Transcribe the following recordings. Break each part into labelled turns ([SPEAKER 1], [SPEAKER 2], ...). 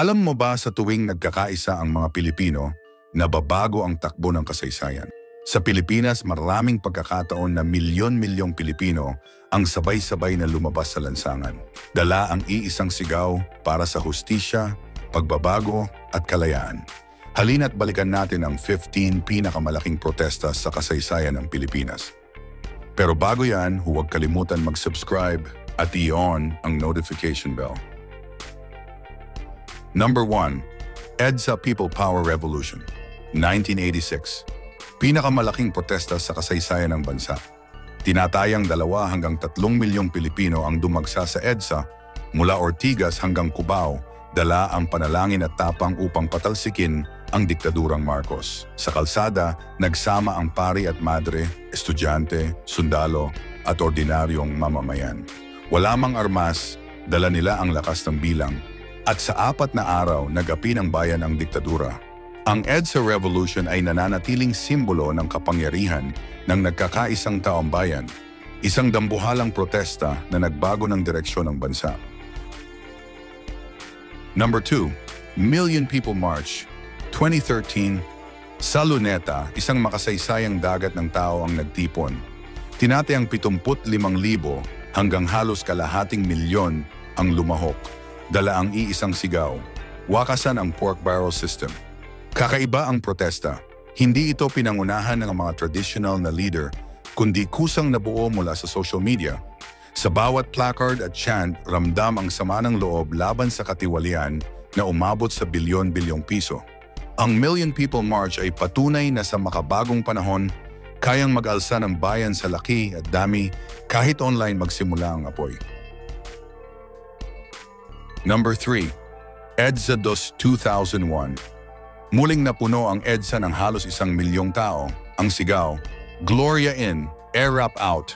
[SPEAKER 1] Alam mo ba sa tuwing nagkakaisa ang mga Pilipino, nababago ang takbo ng kasaysayan? Sa Pilipinas, maraming pagkakataon na milyon-milyong Pilipino ang sabay-sabay na lumabas sa lansangan. Dala ang iisang sigaw para sa hustisya, pagbabago at kalayaan. Halina't balikan natin ang 15 pinakamalaking protesta sa kasaysayan ng Pilipinas. Pero bago yan, huwag kalimutan mag-subscribe at i-on ang notification bell. Number 1. EDSA People Power Revolution, 1986. Pinakamalaking protesta sa kasaysayan ng bansa. Tinatayang 2 hanggang 3 milyong Pilipino ang dumagsa sa EDSA mula Ortigas hanggang Cubao, dala ang panalangin at tapang upang patalsikin ang diktadurang Marcos. Sa kalsada, nagsama ang pari at madre, estudyante, sundalo at ordinaryong mamamayan. Wala mang armas, dala nila ang lakas ng bilang. At sa 4 na araw, nag-api ng bayan ang diktadura. Ang EDSA Revolution ay nananatiling simbolo ng kapangyarihan ng nagkakaisang taong bayan, isang dambuhalang protesta na nagbago ng direksyon ng bansa. Number 2. Million People March, 2013. Sa Luneta, isang makasaysayang dagat ng tao ang nagtipon. Tinatayang 75,000 hanggang halos kalahating milyon ang lumahok. Dala ang iisang sigaw, wakasan ang pork barrel system. Kakaiba ang protesta. Hindi ito pinangunahan ng mga traditional na leader, kundi kusang nabuo mula sa social media. Sa bawat placard at chant, ramdam ang sama ng loob laban sa katiwalian na umabot sa bilyon-bilyong piso. Ang Million People March ay patunay na sa makabagong panahon, kayang mag-alsa ng bayan sa laki at dami kahit online magsimula ang apoy. Number 3. EDSA Dos 2001. Muling napuno ang EDSA ng halos 1 milyong tao. Ang sigaw, Gloria in, Air Rap out.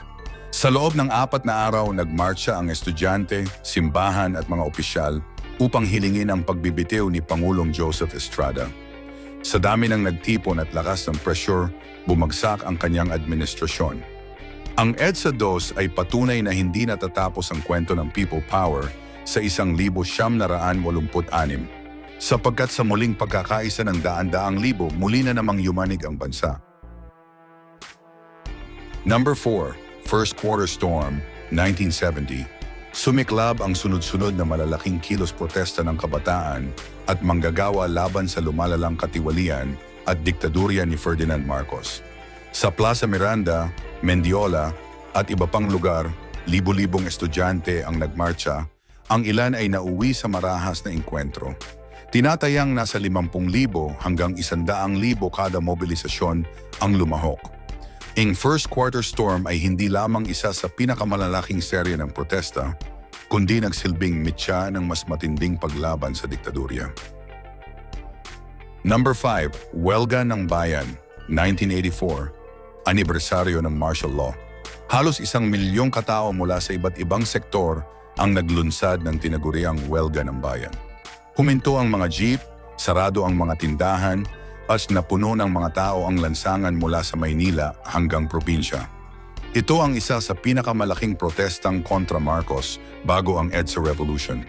[SPEAKER 1] Sa loob ng 4 na araw, nagmarcha ang estudyante, simbahan at mga opisyal upang hilingin ang pagbibitiw ni Pangulong Joseph Estrada. Sa dami ng nagtipon at lakas ng pressure, bumagsak ang kanyang administrasyon. Ang EDSA Dos ay patunay na hindi natatapos ang kwento ng people power sa 1,986, sapagkat sa muling pagkakaisa ng daan-daang libo, muli na namang yumanig ang bansa. Number 4. First Quarter Storm, 1970. Sumiklab ang sunod-sunod na malalaking kilos protesta ng kabataan at manggagawa laban sa lumalalang katiwalian at diktadurya ni Ferdinand Marcos. Sa Plaza Miranda, Mendiola at iba pang lugar, libo-libong estudyante ang nagmarcha. Ang ilan ay nauwi sa marahas na engkwentro. Tinatayang nasa 50,000 hanggang 100,000 kada mobilisasyon ang lumahok. Ang First Quarter Storm ay hindi lamang isa sa pinakamalalaking serye ng protesta, kundi nagsilbing mitya ng mas matinding paglaban sa diktadurya. Number 5. Huelga ng Bayan, 1984. Anibersaryo ng martial law. Halos 1 milyong katao mula sa iba't ibang sektor ang naglunsad ng tinaguriang Huelga ng Bayan. Huminto ang mga jeep, sarado ang mga tindahan, at napuno ng mga tao ang lansangan mula sa Maynila hanggang probinsya. Ito ang isa sa pinakamalaking protestang kontra Marcos bago ang EDSA Revolution.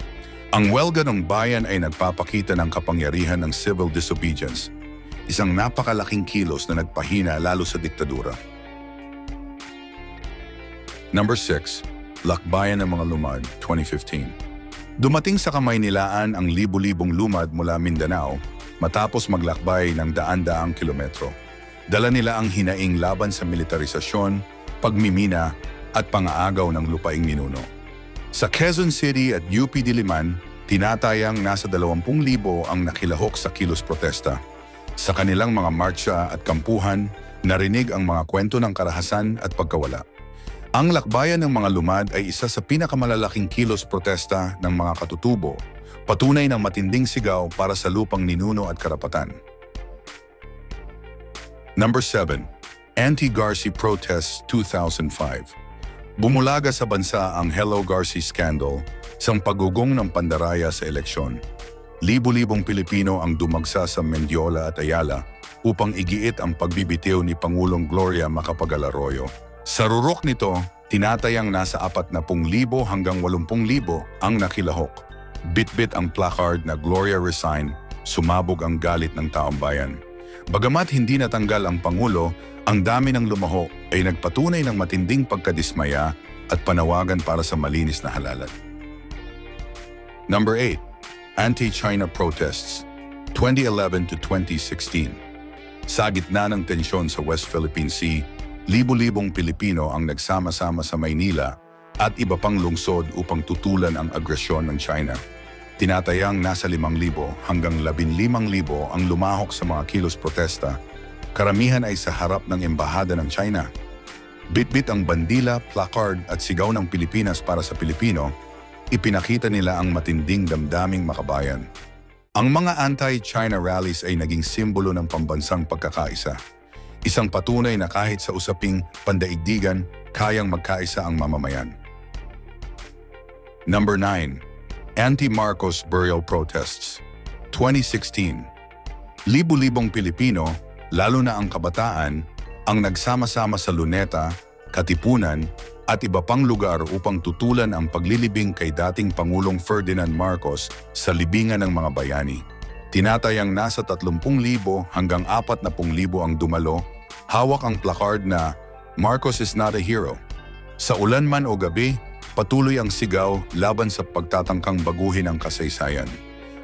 [SPEAKER 1] Ang Huelga ng Bayan ay nagpapakita ng kapangyarihan ng civil disobedience, isang napakalaking kilos na nagpahina lalo sa diktadura. Number 6. Lakbayan ng mga lumad, 2015. Dumating sa Kamaynilaan ang libu-libong lumad mula Mindanao matapos maglakbay ng daan-daang kilometro. Dala nila ang hinaing laban sa militarisasyon, pagmimina at pangaagaw ng lupaing ninuno. Sa Quezon City at UP Diliman, tinatayang nasa 20,000 ang nakilahok sa kilos protesta. Sa kanilang mga marcha at kampuhan, narinig ang mga kwento ng karahasan at pagkawala. Ang lakbayan ng mga lumad ay isa sa pinakamalalaking kilos protesta ng mga katutubo, patunay ng matinding sigaw para sa lupang ninuno at karapatan. Number 7. Anti-Garci Protests 2005. Bumulaga sa bansa ang Hello Garci Scandal, isang pagugong ng pandaraya sa eleksyon. Libu-libong Pilipino ang dumagsa sa Mendiola at Ayala upang igiit ang pagbibitiw ni Pangulong Gloria Macapagal Arroyo. Sa rurok nito, tinatayang nasa 40,000 hanggang 80,000 ang nakilahok. Bitbit ang placard na Gloria Resign, sumabog ang galit ng taong bayan. Bagamat hindi natanggal ang Pangulo, ang dami ng lumaho ay nagpatunay ng matinding pagkadismaya at panawagan para sa malinis na halalan. Number 8. Anti-China protests, 2011 to 2016. Sa gitna ng tensyon sa West Philippine Sea, libo-libong Pilipino ang nagsama-sama sa Maynila at iba pang lungsod upang tutulan ang agresyon ng China. Tinatayang nasa 5,000 hanggang 15,000 ang lumahok sa mga kilos protesta. Karamihan ay sa harap ng embahada ng China. Bitbit ang bandila, placard at sigaw ng Pilipinas para sa Pilipino, ipinakita nila ang matinding damdaming makabayan. Ang mga anti-China rallies ay naging simbolo ng pambansang pagkakaisa. Isang patunay na kahit sa usaping pandaigdigan, kayang magkaisa ang mamamayan. Number 9. Anti-Marcos burial protests, 2016. Libo-libong Pilipino, lalo na ang kabataan, ang nagsama-sama sa Luneta, Katipunan at iba pang lugar upang tutulan ang paglilibing kay dating Pangulong Ferdinand Marcos sa libingan ng mga bayani. Tinatayang nasa 30,000 hanggang 40,000 ang dumalo, hawak ang placard na Marcos is not a hero. Sa ulan man o gabi, patuloy ang sigaw laban sa pagtatangkang baguhin ang kasaysayan.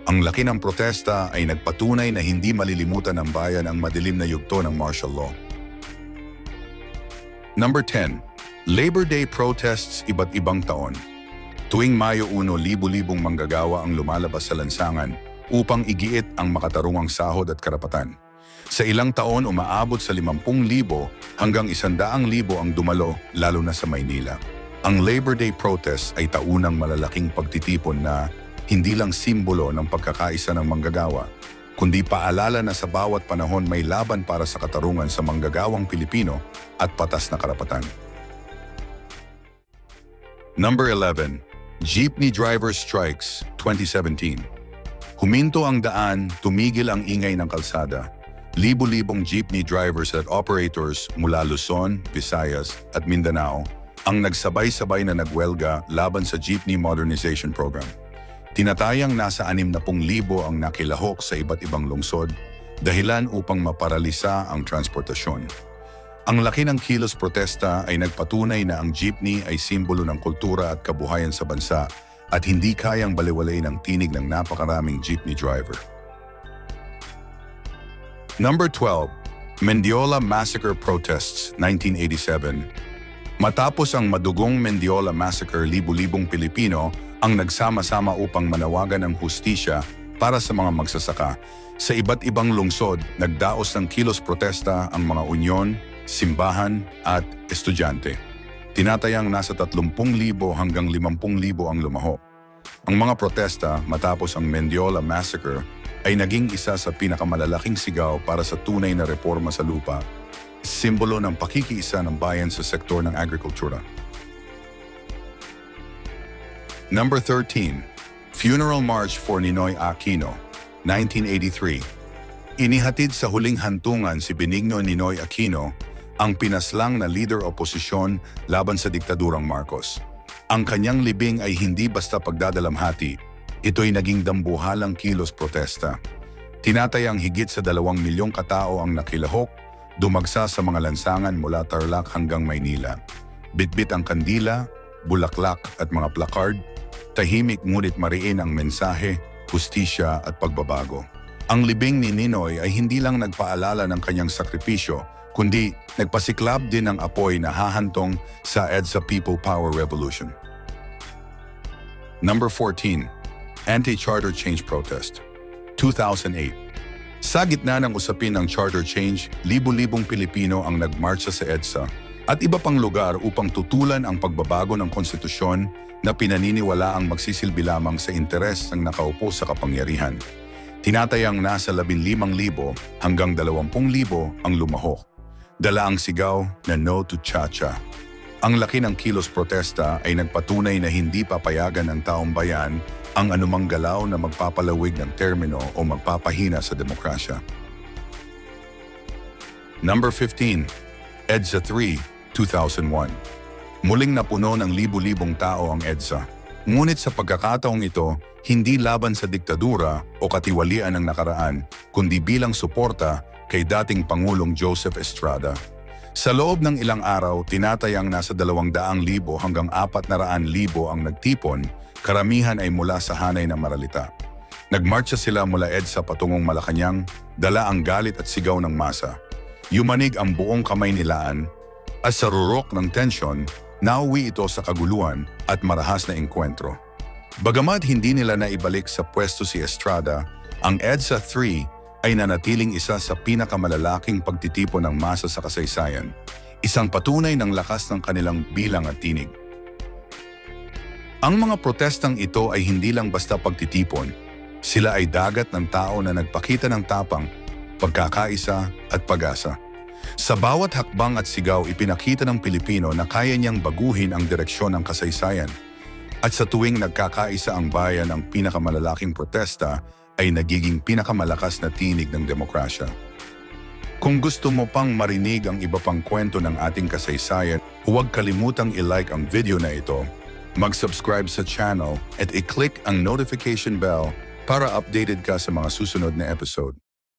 [SPEAKER 1] Ang laki ng protesta ay nagpatunay na hindi malilimutan ng bayan ang madilim na yugto ng martial law. Number 10. Labor Day protests iba't ibang taon. Tuwing Mayo 1, libo-libong manggagawa ang lumalabas sa lansangan upang igiit ang makatarungang sahod at karapatan. Sa ilang taon, umaabot sa 50,000 hanggang 100,000 ang dumalo, lalo na sa Maynila. Ang Labor Day protest ay taunang malalaking pagtitipon na hindi lang simbolo ng pagkakaisa ng manggagawa, kundi paalala na sa bawat panahon may laban para sa katarungan sa manggagawang Pilipino at patas na karapatan. Number 11. Jeepney Driver Strikes, 2017. Huminto ang daan, tumigil ang ingay ng kalsada. Libo-libong jeepney drivers at operators mula Luzon, Visayas at Mindanao ang nagsabay-sabay na nagwelga laban sa Jeepney Modernization Program. Tinatayang nasa 60,000 ang nakilahok sa iba't ibang lungsod, dahilan upang maparalisa ang transportasyon. Ang laki ng kilos protesta ay nagpatunay na ang jeepney ay simbolo ng kultura at kabuhayan sa bansa at hindi kayang baliwalain ang tinig ng napakaraming jeepney driver. Number 12. Mendiola Massacre Protests, 1987. Matapos ang madugong Mendiola Massacre, libo-libong Pilipino ang nagsama-sama upang manawagan ng hustisya para sa mga magsasaka. Sa iba't ibang lungsod, nagdaos ng kilos protesta ang mga unyon, simbahan at estudyante. Tinatayang nasa 30,000 hanggang 50,000 ang lumaho. Ang mga protesta matapos ang Mendiola Massacre ay naging isa sa pinakamalalaking sigaw para sa tunay na reforma sa lupa, simbolo ng pakikiisa ng bayan sa sektor ng agrikultura. Number 13. Funeral March for Ninoy Aquino, 1983. Inihatid sa huling hantungan si Benigno Ninoy Aquino, ang pinaslang na leader oposisyon laban sa diktadurang Marcos. Ang kanyang libing ay hindi basta pagdadalamhati, ito'y naging dambuhalang kilos protesta. Tinatayang higit sa 2 milyong katao ang nakilahok, dumagsa sa mga lansangan mula Tarlac hanggang Maynila. Bitbit ang kandila, bulaklak at mga placard, tahimik ngunit mariin ang mensahe, hustisya at pagbabago. Ang libing ni Ninoy ay hindi lang nagpaalala ng kanyang sakripisyo, kundi nagpasiklab din ng apoy na hahantong sa EDSA People Power Revolution. Number 14. Anti-Charter Change Protest, 2008. Sa gitna ng usapin ng charter change, libo-libong Pilipino ang nagmarcha sa EDSA at iba pang lugar upang tutulan ang pagbabago ng konstitusyon na pinaniniwala ang magsisilbi lamang sa interes ng nakaupo sa kapangyarihan. Tinatayang nasa 15,000 hanggang 20,000 ang lumahok. Dala ang sigaw na No to Chacha. Ang laki ng kilos protesta ay nagpatunay na hindi papayagan ng taong bayan ang anumang galaw na magpapalawig ng termino o magpapahina sa demokrasya. Number 15. EDSA 3, 2001. Muling napuno ng libu-libong tao ang EDSA. Ngunit sa pagkakataong ito, hindi laban sa diktadura o katiwalian ng nakaraan, kundi bilang suporta kay dating Pangulong Joseph Estrada. Sa loob ng ilang araw, tinatayang nasa 200,000 hanggang 400,000 ang nagtipon, karamihan ay mula sa hanay ng Maralita. Nagmarcha sila mula EDSA patungong Malacanang, dala ang galit at sigaw ng masa. Yumanig ang buong Kamaynilaan at sa rurok ng tensyon, nauwi ito sa kaguluhan at marahas na engkwentro. Bagamat hindi nila naibalik sa pwesto si Estrada, ang EDSA 3 ay nanatiling isa sa pinakamalalaking pagtitipon ng masa sa kasaysayan, isang patunay ng lakas ng kanilang bilang at tinig. Ang mga protestang ito ay hindi lang basta pagtitipon, sila ay dagat ng tao na nagpakita ng tapang, pagkakaisa at pag-asa. Sa bawat hakbang at sigaw, ipinakita ng Pilipino na kaya niyang baguhin ang direksyon ng kasaysayan. At sa tuwing nagkakaisa ang bayan, ang pinakamalalaking protesta ay nagiging pinakamalakas na tinig ng demokrasya. Kung gusto mo pang marinig ang iba pang kwento ng ating kasaysayan, huwag kalimutang i-like ang video na ito, mag-subscribe sa channel at i-click ang notification bell para updated ka sa mga susunod na episode.